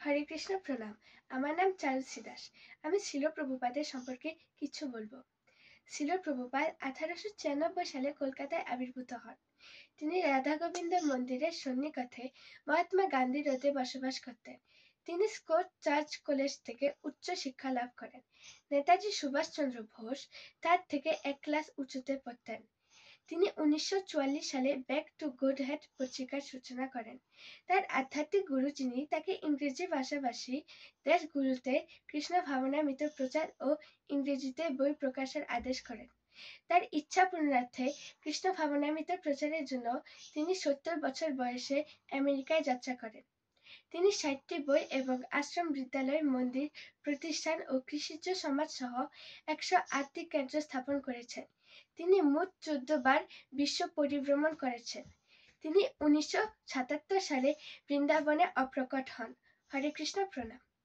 হরে কৃষ্ণ প্রণাম। আমার নাম চারুশ্রী দাস। আমি শিল প্রভুপাদের সম্পর্কে কিছু বলবো। শিল প্রভুপাদ 1896 সালে কলকাতায় আবির্ভূত হন। তিনি রাধা গোবিন্দ মন্দিরের সন্নিকটে মহাত্মা গান্ধী রোডে বসবাস করতেন। তিনি স্কট চার্চ কলেজ থেকে উচ্চ শিক্ষা লাভ করেন। নেতাজি সুভাষচন্দ্র বোস তার থেকে এক ক্লাস উঁচুতে পড়তেন। তিনি 1944 সালে ব্যাক টু গুডহেড পত্রিকার সূচনা করেন। তার আধ্যাত্মিক গুরু যিনি তাকে ইংরেজি ভাষাভাষী দেশগুলোতে কৃষ্ণ ভাবনামৃত প্রচার ও ইংরেজিতে বই প্রকাশের আদেশ করেন। তার ইচ্ছা পূরণার্থে কৃষ্ণ ভাবনামৃত প্রচারের জন্য তিনি 70 বছর বয়সে আমেরিকায় যাত্রা করেন। তিনি 60টি বই এবং আশ্রম, বিদ্যালয়, মন্দির, প্রতিষ্ঠান ও কৃষিজ সমাজ সহ 108টি কেন্দ্র স্থাপন করেছেন। তিনি মোট 14 বার বিশ্ব পরিভ্রমণ করেছেন। তিনি 1977 সালে বৃন্দাবনে অপ্রকট হন। হরে কৃষ্ণ প্রণাম।